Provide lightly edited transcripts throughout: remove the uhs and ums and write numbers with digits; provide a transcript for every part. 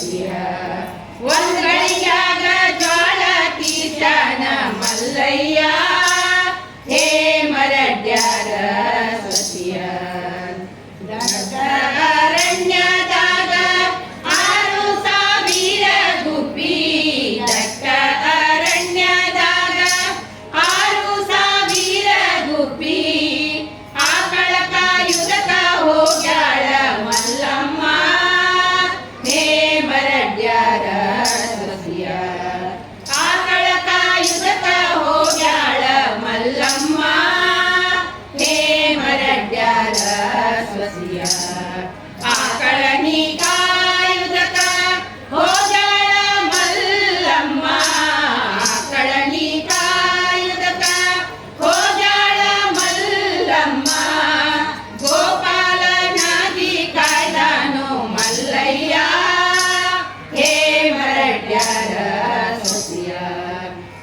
ಸೊಸಿಯ ಒಂದ್ ಗಳಿಗ್ಯಾಗ ಜ್ವಾಳ ತೀರ್ಚಾನ ಮಲ್ಲಯ್ಯ ಹೇ ಮರಡ್ಯಾರ ಸೊಸಿಯ ದಟ್ಟ ಅರಣ್ಯದಾಗ 6,000 ಗುಬ್ಬಿ ದಟ್ಟ ಅರಣ್ಯದಾಗ 6,000 ಗುಬ್ಬಿ ಆಕಳ ಕಾಯುವುದಕ್ಕ ಹೋಗ್ಯಾಳ ಮಲ್ಲಮ್ಮ ಹೇ ಮರಡ್ಯಾರ ಸೊಸಿಯ ಆಕಳ ಕಾಯುವುದಕ್ಕ ಹೋಗ್ಯಾಳ ಮಲ್ಲಮ್ಮ ಹೇ ಮರಡ್ಯಾರ ಸೊಸಿಯ ಆಕಳ ನೀ ಕಾಯುವುದಕ್ಕ ಹೋಗ್ಯಾಳ ಮಲ್ಲಮ್ಮ ಆಕಳ ನೀ ಕಾಯುವುದಕ್ಕ ಹೋಗ್ಯಾಳ ಮಲ್ಲಮ್ಮ ಗೋಪಾಲನಾಗಿ ಕಾಯ್ದಾನು ಮಲ್ಲಯ್ಯ ಹೇ ಮರಡ್ಯಾರ ಸೊಸಿಯ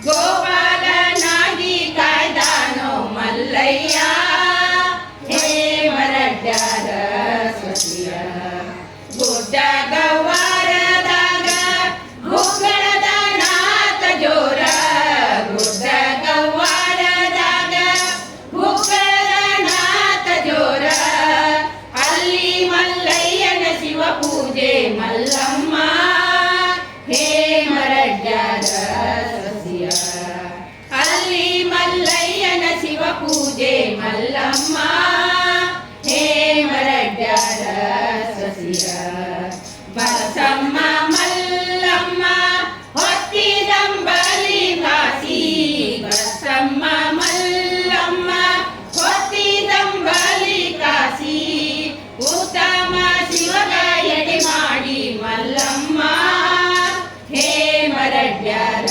ಗೋಪಾಲನಾಗಿ ಕಾಯ್ದಾನು ಮಲ್ಲಯ್ಯ ಹೇ ಮರಡ್ಯಾರ ಸೊಸಿಯ ಗುಡ್ಡ ಗವ್ವಾರದಾಗ ಗುಗ್ಗಳದ ನಾಥ ಜೋರ ಗುಡ್ಡ ಗವ್ವಾರದಾಗ ಗುಗ್ಗಳದ ನಾಥ ಜೋರ ಅಲ್ಲಿ ಮಲ್ಲಯ್ಯನ ಶಿವ ಪೂಜೆ ಮಲ್ಲಮ್ಮ ಹೇ ಮರಡ್ಯಾರ ಸೊಸಿಯ ಅಲ್ಲಿ ಮಲ್ಲಯ್ಯನ ಶಿವ ಪೂಜೆ ಮಲ್ಲಮ್ಮ ಹೇ ಮರಡ್ಯಾರ ಸೊಸಿಯ ಬಸಮ್ಮ ಮಲ್ಲಮ್ಮ ಹೊತ್ತಿದಂಬಲಿ ಕಾಸಿ ಬಸಮ್ಮ ಮಲ್ಲಮ್ಮ ಹೊತ್ತಿದಂಬಲಿ ಕಾಸಿ ಉತ್ತಮ ಶಿವಗ ಎಡೆ ಮಾಡಿ ಮಲ್ಲಮ್ಮ ಹೇ ಮರಡ್ಯಾರ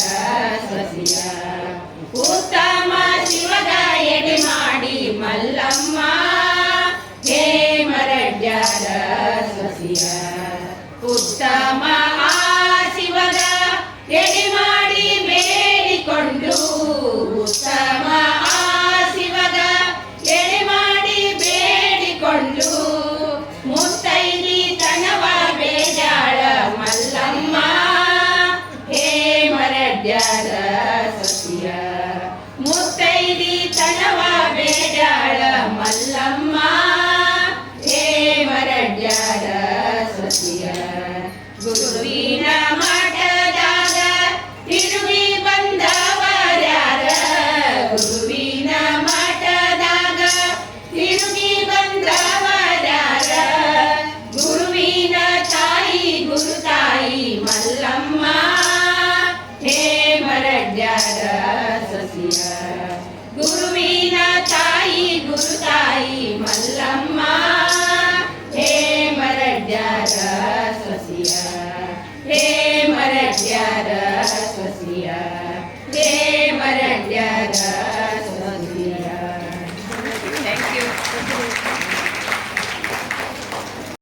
ಸೊಸಿಯ ಉತ್ತಮ ಶಿವಗ ಎಡೆ ಮಾಡಿ ಮಲ್ಲಮ್ಮ ಹೇ ಮರಡ್ಯಾರ ಸೊಸಿಯ ಉತ್ತಮ ಆ ಶಿವಗ ಎಡೆ ಮಾಡಿ ಬೇಡಿಕೊಂಡು ಉತ್ತಮ ಆ ಶಿವಗ ಎಡೆ ಮಾಡಿ ಬೇಡಿಕೊಂಡು ಮುತ್ತೈದಿ ತನವ ಬೇಜಾಳ ಮಲ್ಲಮ್ಮ ಹೇ ಮರಡ್ಯಾರ ಸೊಸಿಯ ಮುತ್ತೈದಿ ತನವ ಬೇಜಾಳ ಮಲ್ಲಮ್ಮ ಹೇ ಮರಡ್ಯಾರ ಸೊಸಿಯ ಗುರುವಿನ ಮಠದಾಗ ತಿರುಗಿ ಬಂದವರ್ಯಾರ ಗುರುವಿನ ಮಠದಾಗ ತಿರುಗಿ ಬಂದವರ್ಯಾರ ಗುರುವಿನ ತಾಯಿ ಗುರುತಾಯಿ ಮಲ್ಲಮ್ಮ ಹೇ ಮರಡ್ಯಾರ ಸೊಸಿಯ ಗುರುವಿನ ತಾಯಿ ಗುರುತಾಯಿ ಮಲ್ಲಮ್ಮ ಹೇ ಮರಡ್ಯಾರ ಸೊಸಿಯ ಹೇ ಮರಡ್ಯಾರ ಸೊಸಿಯ ಹೇ ಮರಡ್ಯಾರ